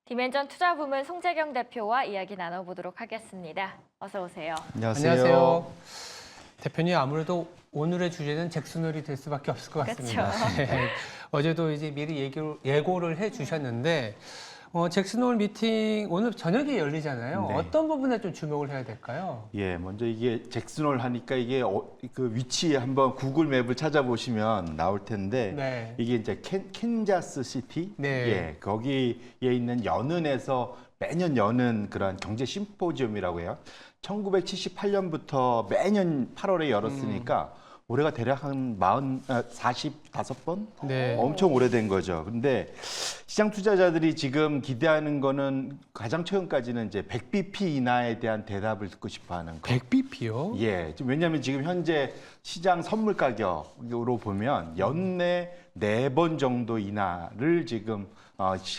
디멘전 투자부문 송재경 대표와 이야기 나눠보도록 하겠습니다. 어서 오세요. 안녕하세요. 대표님, 아무래도 오늘의 주제는 잭슨홀이 될 수밖에 없을 것 같습니다. 네. 어제도 이제 미리 예고를 해주셨는데 잭슨홀 미팅 오늘 저녁에 열리잖아요. 네. 어떤 부분에 좀 주목을 해야 될까요? 예, 먼저 이게 잭슨홀 하니까 이게 그 위치 한번 구글 맵을 찾아보시면 나올 텐데 네. 이게 이제 캔자스 시티, 네. 예, 거기에 있는 연은에서 매년 여는 그런 경제 심포지엄이라고 해요. 1978년부터 매년 8월에 열었으니까 올해가 대략 한 45번? 네. 엄청 오래된 거죠. 근데 시장 투자자들이 지금 기대하는 거는 가장 최근까지는 이제 100bp 인하에 대한 대답을 듣고 싶어 하는 거. 100bp요? 예. 왜냐하면 지금 현재 시장 선물 가격으로 보면 연내 4번 정도 인하를 지금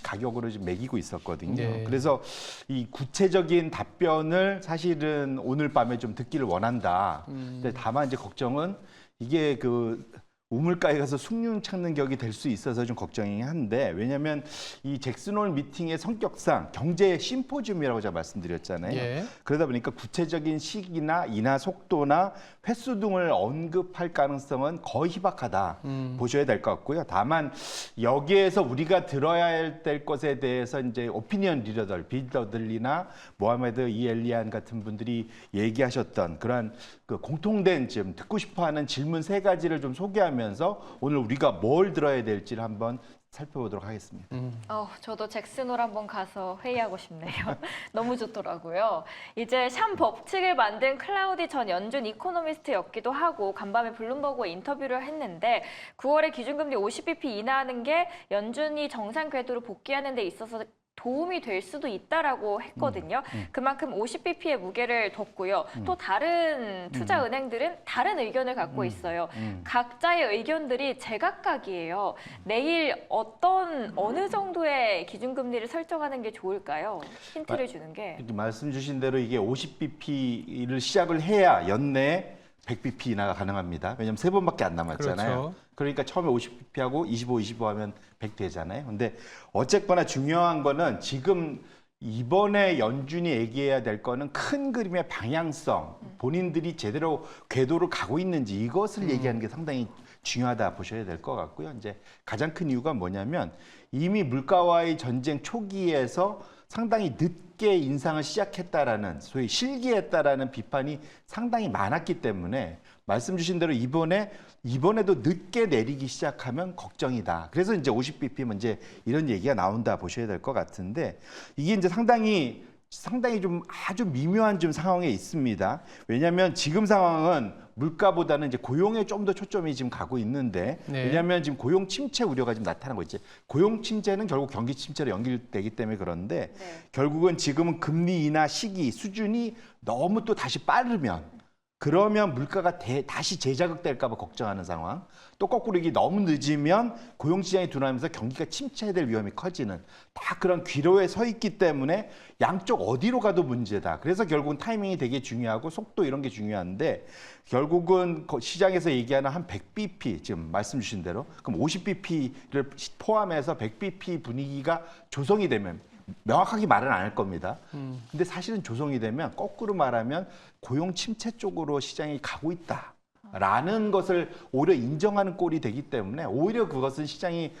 가격으로 지금 매기고 있었거든요. 네. 그래서 이 구체적인 답변을 사실은 오늘 밤에 좀 듣기를 원한다. 근데 다만 이제 걱정은 이게 그 우물가에 가서 숭늉 찾는 격이 될 수 있어서 좀 걱정이 한데, 왜냐하면 이 잭슨홀 미팅의 성격상 경제 심포지엄이라고 제가 말씀드렸잖아요. 예. 그러다 보니까 구체적인 시기나 인하 속도나 횟수 등을 언급할 가능성은 거의 희박하다 보셔야 될 것 같고요. 다만 여기에서 우리가 들어야 될 것에 대해서 이제 오피니언 리더들, 빌더들이나 모하메드 이엘리안 같은 분들이 얘기하셨던 그러한 그 공통된 지금 듣고 싶어하는 질문 3가지를 좀 소개하면서 오늘 우리가 뭘 들어야 될지를 한번 살펴보도록 하겠습니다. 저도 잭슨홀 한번 가서 회의하고 싶네요. 너무 좋더라고요. 이제 샴 법칙을 만든 클라우디 전 연준 이코노미스트였기도 하고 간밤에 블룸버그와 인터뷰를 했는데 9월에 기준금리 50bp 인하하는 게 연준이 정상 궤도로 복귀하는 데 있어서 도움이 될 수도 있다라고 했거든요. 그만큼 50bp의 무게를 뒀고요. 또 다른 투자 은행들은 다른 의견을 갖고 있어요. 각자의 의견들이 제각각이에요. 내일 어느 정도의 기준금리를 설정하는 게 좋을까요? 힌트를 주는 게. 이렇게 말씀 주신 대로 이게 50bp를 시작을 해야 연내에 100bp 인하가 가능합니다. 왜냐하면 3번밖에 안 남았잖아요. 그렇죠. 그러니까 처음에 50bp하고 25, 25 하면 100 되잖아요. 근데 어쨌거나 중요한 거는 지금 이번에 연준이 얘기해야 될 거는 큰 그림의 방향성, 본인들이 제대로 궤도를 가고 있는지 이것을 얘기하는 게 상당히 중요하다 보셔야 될 것 같고요. 이제 가장 큰 이유가 뭐냐면 이미 물가와의 전쟁 초기에서 상당히 늦게 인상을 시작했다라는, 소위 실기했다라는 비판이 상당히 많았기 때문에 말씀 주신 대로 이번에도 늦게 내리기 시작하면 걱정이다. 그래서 이제 50bp 이제 이런 얘기가 나온다 보셔야 될 것 같은데, 이게 이제 상당히 좀 아주 미묘한 좀 상황에 있습니다. 왜냐하면 지금 상황은 물가보다는 이제 고용에 좀 더 초점이 지금 가고 있는데, 네. 왜냐하면 지금 고용 침체 우려가 지금 나타난 거 있지. 고용 침체는 결국 경기 침체로 연결되기 때문에 그런데 결국은 지금은 금리 인하 시기 수준이 너무 또 다시 빠르면 그러면 물가가 다시 재자극될까 봐 걱정하는 상황. 또 거꾸로 이게 너무 늦으면 고용시장이 둔화하면서 경기가 침체될 위험이 커지는 다 그런 기로에 서 있기 때문에 양쪽 어디로 가도 문제다. 그래서 결국은 타이밍이 되게 중요하고 속도 이런 게 중요한데 결국은 시장에서 얘기하는 한 100bp 지금 말씀 주신 대로 그럼 50bp를 포함해서 100bp 분위기가 조성이 되면 명확하게 말은 안 할 겁니다. 근데 사실은 조성이 되면 거꾸로 말하면 고용 침체 쪽으로 시장이 가고 있다라는 것을 오히려 인정하는 꼴이 되기 때문에 오히려 그것은 시장이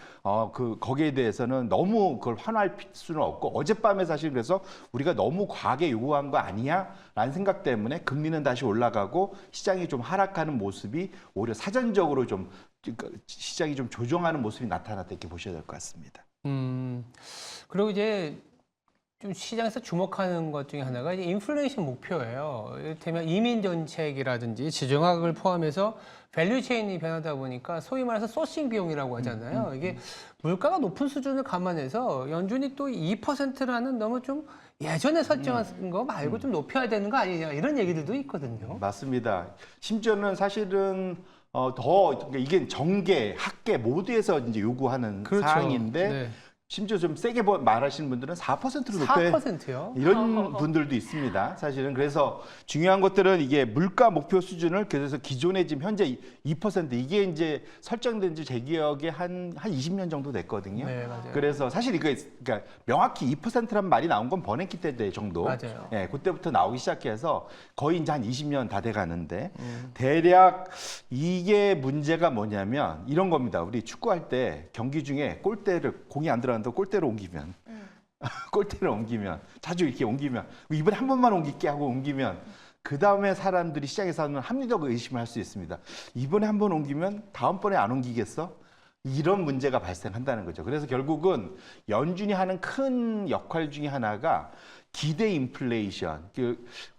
거기에 대해서는 너무 그걸 환호할 수는 없고, 어젯밤에 사실 그래서 우리가 너무 과하게 요구한 거 아니야? 라는 생각 때문에 금리는 다시 올라가고 시장이 좀 하락하는 모습이 오히려 사전적으로 좀 시장이 좀 조정하는 모습이 나타났다 이렇게 보셔야 될 것 같습니다. 그리고 이제 좀 시장에서 주목하는 것 중에 하나가 이제 인플레이션 목표예요. 이를테면 이민 정책이라든지 지정학을 포함해서 밸류 체인이 변하다 보니까 소위 말해서 소싱 비용이라고 하잖아요. 이게 물가가 높은 수준을 감안해서 연준이 또 2%라는 너무 좀 예전에 설정한 거 말고 좀 높여야 되는 거 아니냐 이런 얘기들도 있거든요. 맞습니다. 심지어는 사실은 그러니까 이게 정계, 학계 모두에서 이제 요구하는 그렇죠. 사항인데 네. 심지어 좀 세게 말하시는 분들은 4%로 높여 4%요? 이런 분들도 있습니다. 사실은 그래서 중요한 것들은 이게 물가 목표 수준을 그래서 기존에 지금 현재 2% 이게 이제 설정된 지 제 기억에 한 20년 정도 됐거든요. 네, 맞아요. 그래서 사실 이거 그러니까 명확히 2%란 말이 나온 건 버냉키 때 정도. 맞아요. 예, 그때부터 나오기 시작해서 거의 이제 한 20년 다 돼 가는데 대략 이게 문제가 뭐냐면 이런 겁니다. 우리 축구할 때 경기 중에 골대를 공이 안 들어간다고 골대로 옮기면 골대를 옮기면 자주 이렇게 옮기면 이번에 한 번만 옮길게 하고 옮기면 그 다음에 사람들이 시장에서는 합리적 의심을 할 수 있습니다. 이번에 한 번 옮기면 다음번에 안 옮기겠어? 이런 문제가 발생한다는 거죠. 그래서 결국은 연준이 하는 큰 역할 중에 하나가 기대 인플레이션,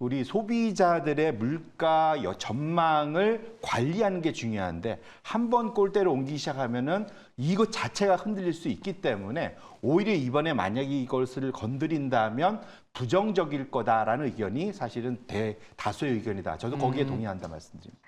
우리 소비자들의 물가 전망을 관리하는 게 중요한데 한 번 골대로 옮기기 시작하면은 이것 자체가 흔들릴 수 있기 때문에 오히려 이번에 만약에 이것을 건드린다면 부정적일 거다라는 의견이 사실은 대다수의 의견이다. 저도 거기에 동의한다 말씀드립니다.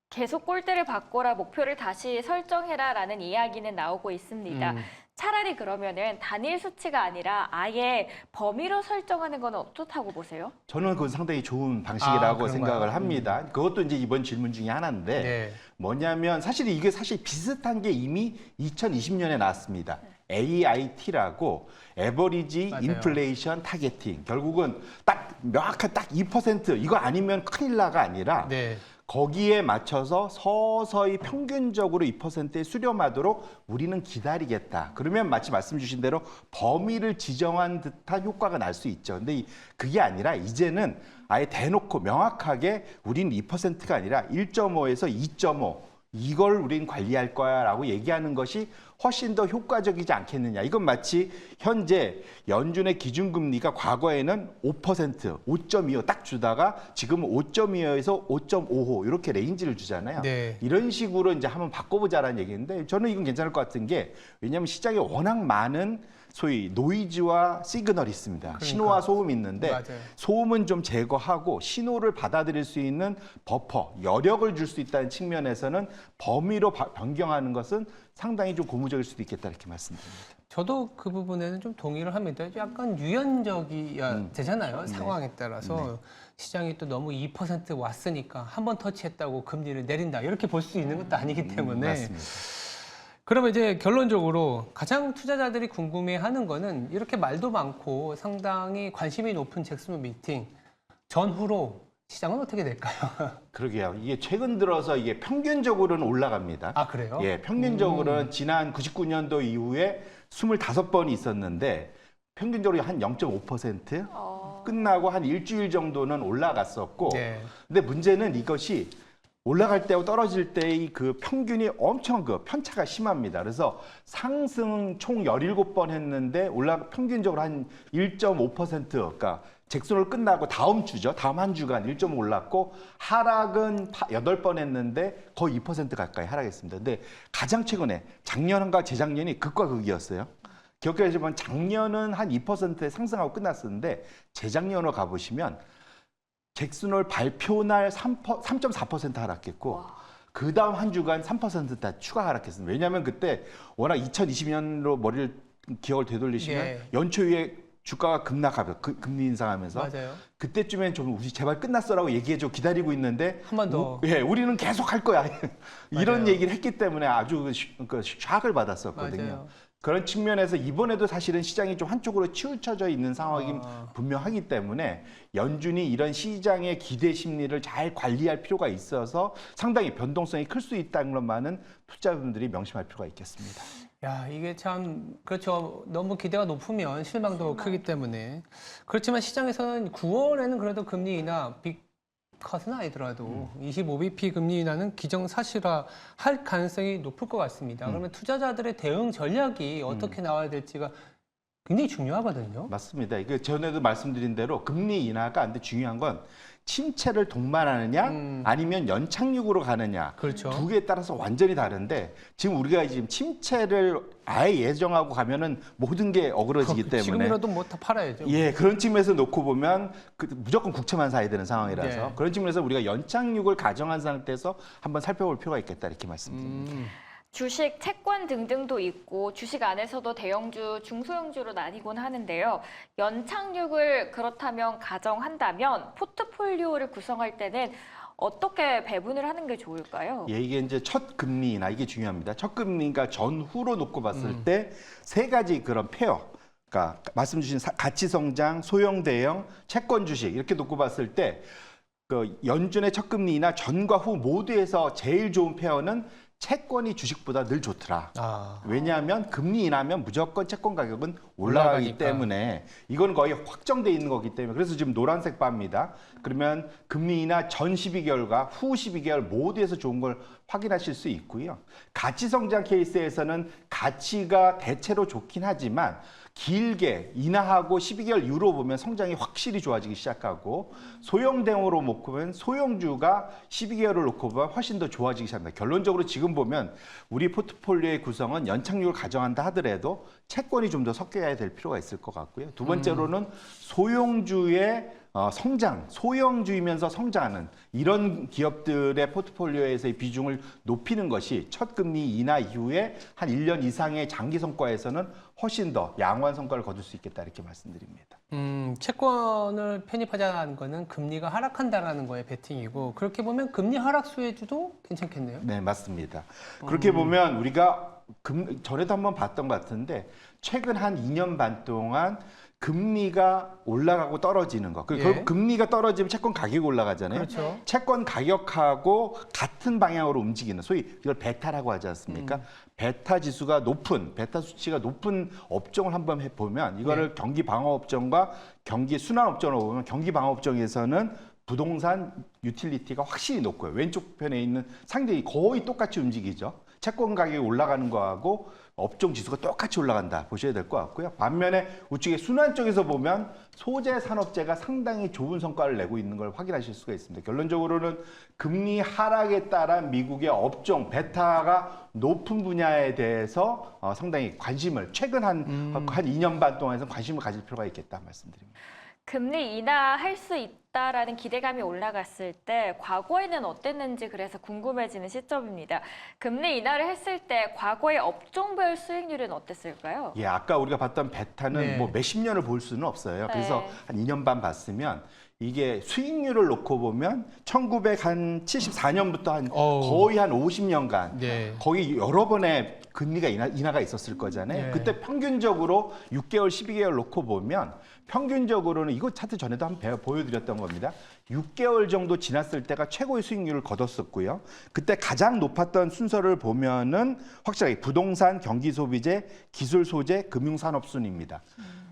계속 골대를 바꿔라, 목표를 다시 설정해라라는 이야기는 나오고 있습니다. 차라리 그러면은 단일 수치가 아니라 아예 범위로 설정하는 건 어떻다고 보세요? 저는 그건 상당히 좋은 방식이라고 그런가요? 생각을 합니다. 그것도 이제 이번 질문 중에 하나인데 네. 뭐냐면 사실 이게 사실 비슷한 게 이미 2020년에 나왔습니다. AIT라고 에버리지 맞아요. 인플레이션 타겟팅. 결국은 딱 명확한 딱 2% 이거 아니면 큰일 나가 아니라 네. 거기에 맞춰서 서서히 평균적으로 2%에 수렴하도록 우리는 기다리겠다. 그러면 마치 말씀 주신 대로 범위를 지정한 듯한 효과가 날 수 있죠. 근데 그게 아니라 이제는 아예 대놓고 명확하게 우리는 2%가 아니라 1.5에서 2.5 이걸 우린 관리할 거야라고 얘기하는 것이 훨씬 더 효과적이지 않겠느냐. 이건 마치 현재 연준의 기준금리가 과거에는 5%, 5.25 딱 주다가 지금은 5.25에서 5.55 이렇게 레인지를 주잖아요. 네. 이런 식으로 이제 한번 바꿔보자라는 얘기인데 저는 이건 괜찮을 것 같은 게 왜냐하면 시장에 워낙 많은 소위 노이즈와 시그널이 있습니다. 신호와 소음이 있는데 맞아요. 소음은 좀 제거하고 신호를 받아들일 수 있는 버퍼, 여력을 줄 수 있다는 측면에서는 범위로 변경하는 것은 상당히 좀 고무적일 수도 있겠다 이렇게 말씀드립니다. 저도 그 부분에는 좀 동의를 합니다. 약간 유연적이야 되잖아요. 상황에 따라서 시장이 또 너무 2% 왔으니까 한 번 터치했다고 금리를 내린다 이렇게 볼 수 있는 것도 아니기 때문에 맞습니다. 그러면 이제 결론적으로 가장 투자자들이 궁금해하는 거는 이렇게 말도 많고 상당히 관심이 높은 잭슨 미팅 전후로 시장은 어떻게 될까요? 그러게요. 이게 최근 들어서 이게 평균적으로는 올라갑니다. 아 그래요? 예, 평균적으로는 지난 99년도 이후에 25번이 있었는데 평균적으로 한 0.5% 끝나고 한 일주일 정도는 올라갔었고 네. 근데 문제는 이것이 올라갈 때하고 떨어질 때의 그 평균이 엄청 그 편차가 심합니다. 그래서 상승 총 17번 했는데 평균적으로 한 1.5% 그러니까 잭슨홀 끝나고 다음 주죠. 다음 한 주간 1.5 올랐고 하락은 8번 했는데 거의 2% 가까이 하락했습니다. 근데 가장 최근에 작년과 재작년이 극과 극이었어요. 기억하시면 작년은 한 2%에 상승하고 끝났었는데 재작년으로 가보시면 잭슨홀 발표 날 3.4% 하락했고 그 다음 한 주간 3% 추가 하락했습니다. 왜냐하면 그때 워낙 2020년으로 머리를 기억을 되돌리시면 예. 연초에 주가가 급락하고 금리 인상하면서 맞아요. 그때쯤엔 좀 우리 제발 끝났어라고 얘기해줘 기다리고 있는데 한 번 더. 예, 우리는 계속 할 거야 이런 맞아요. 얘기를 했기 때문에 아주 그 샥을 받았었거든요. 맞아요. 그런 측면에서 이번에도 사실은 시장이 좀 한쪽으로 치우쳐져 있는 상황이 아. 분명하기 때문에 연준이 이런 시장의 기대 심리를 잘 관리할 필요가 있어서 상당히 변동성이 클 수 있다는 것만은 투자자분들이 명심할 필요가 있겠습니다. 야, 이게 참 그렇죠. 너무 기대가 높으면 실망도 크기 때문에 그렇지만 시장에서는 9월에는 그래도 금리 인하 컷은 아니더라도 25bp 금리 인하는 기정사실화 할 가능성이 높을 것 같습니다. 그러면 투자자들의 대응 전략이 어떻게 나와야 될지가 굉장히 중요하거든요. 맞습니다. 이게 전에도 말씀드린 대로 금리 인하가 안 돼 중요한 건 침체를 동반하느냐 아니면 연착륙으로 가느냐 그렇죠. 두 개에 따라서 완전히 다른데 지금 우리가 지금 침체를 아예 예정하고 가면은 모든 게 어그러지기 때문에 지금이라도 뭐 다 팔아야죠. 예, 그런 측면에서 놓고 보면 무조건 국채만 사야 되는 상황이라서 네. 그런 측면에서 우리가 연착륙을 가정한 상태에서 한번 살펴볼 필요가 있겠다 이렇게 말씀드립니다. 주식, 채권 등등도 있고 주식 안에서도 대형주, 중소형주로 나뉘곤 하는데요. 연착륙을 그렇다면 가정한다면 포트폴리오를 구성할 때는 어떻게 배분을 하는 게 좋을까요? 예, 이게 이제 첫 금리나 이게 중요합니다. 첫 금리가 전후로 놓고 봤을 때 세 가지 그런 페어. 그러니까 말씀 주신 가치 성장, 소형 대형, 채권 주식 이렇게 놓고 봤을 때 그 연준의 첫 금리나 전과 후 모두에서 제일 좋은 페어는 채권이 주식보다 늘 좋더라. 왜냐하면 금리 인하면 무조건 채권 가격은 올라가기 올라가니까. 때문에 이건 거의 확정돼 있는 거기 때문에 그래서 지금 노란색 바입니다. 그러면 금리 인하 전 12개월과 후 12개월 모두에서 좋은 걸 확인하실 수 있고요. 가치 성장 케이스에서는 가치가 대체로 좋긴 하지만 길게 인하하고 12개월 이후로 보면 성장이 확실히 좋아지기 시작하고 소형 대형으로 놓고 보면 소형주가 12개월을 놓고 보면 훨씬 더 좋아지기 시작합니다. 결론적으로 지금 보면 우리 포트폴리오의 구성은 연착륙을 가정한다 하더라도 채권이 좀 더 섞여야 될 필요가 있을 것 같고요. 두 번째로는 소형주의 성장, 소형주이면서 성장하는 이런 기업들의 포트폴리오에서의 비중을 높이는 것이 첫 금리 인하 이후에 한 1년 이상의 장기 성과에서는 훨씬 더 양호한 성과를 거둘 수 있겠다 이렇게 말씀드립니다. 채권을 편입하자는 거는 금리가 하락한다라는 거에 베팅이고 그렇게 보면 금리 하락 수혜주도 괜찮겠네요. 네, 맞습니다. 그렇게 보면 우리가 전에도 한번 봤던 것 같은데 최근 한 2년 반 동안 금리가 올라가고 떨어지는 거. 예. 결국 금리가 떨어지면 채권 가격이 올라가잖아요. 그렇죠. 채권 가격하고 같은 방향으로 움직이는 소위 이걸 베타라고 하지 않습니까? 베타 지수가 높은 베타 수치가 높은 업종을 한번 해보면 이거를 경기 방어 업종과 경기 순환 업종으로 보면 경기 방어 업종에서는 부동산 유틸리티가 확실히 높고요. 왼쪽 편에 있는 상당히 거의 똑같이 움직이죠. 채권 가격이 올라가는 거하고 업종 지수가 똑같이 올라간다 보셔야 될 것 같고요. 반면에 우측에 순환 쪽에서 보면 소재 산업재가 상당히 좋은 성과를 내고 있는 걸 확인하실 수가 있습니다. 결론적으로는 금리 하락에 따른 미국의 업종 베타가 높은 분야에 대해서 상당히 관심을 최근 한 2년 반 동안에서 관심을 가질 필요가 있겠다 말씀드립니다. 금리 인하할 수 있다라는 기대감이 올라갔을 때 과거에는 어땠는지 그래서 궁금해지는 시점입니다. 금리 인하를 했을 때 과거의 업종별 수익률은 어땠을까요? 예, 아까 우리가 봤던 베타는 네. 뭐 몇십 년을 볼 수는 없어요. 그래서 네. 한 2년 반 봤으면 이게 수익률을 놓고 보면 1974년부터 한 거의 한 50년간 네. 거의 여러 번의 금리가 인하가 있었을 거잖아요. 네. 그때 평균적으로 6개월, 12개월 놓고 보면 평균적으로는 이거 차트 전에도 한번 보여드렸던 겁니다. 6개월 정도 지났을 때가 최고의 수익률을 거뒀었고요. 그때 가장 높았던 순서를 보면은 확실하게 부동산, 경기소비재, 기술소재, 금융산업 순입니다.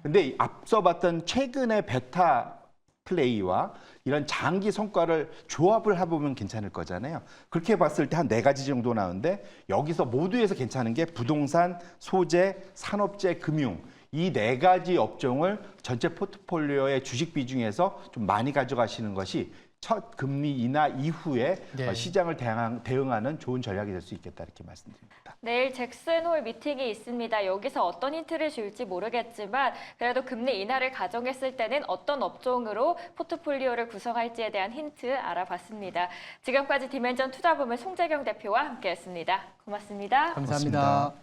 근데 앞서 봤던 최근의 베타 플레이와 이런 장기 성과를 조합을 해보면 괜찮을 거잖아요. 그렇게 봤을 때 한 4가지 정도 나오는데 여기서 모두에서 괜찮은 게 부동산, 소재, 산업재, 금융 이 4가지 업종을 전체 포트폴리오의 주식 비중에서 좀 많이 가져가시는 것이 첫 금리 인하 이후에 네. 시장을 대응하는 좋은 전략이 될 수 있겠다 이렇게 말씀드립니다. 내일 잭슨홀 미팅이 있습니다. 여기서 어떤 힌트를 줄지 모르겠지만 그래도 금리 인하를 가정했을 때는 어떤 업종으로 포트폴리오를 구성할지에 대한 힌트 알아봤습니다. 지금까지 디멘전 투자부문 송재경 대표와 함께했습니다. 고맙습니다. 감사합니다.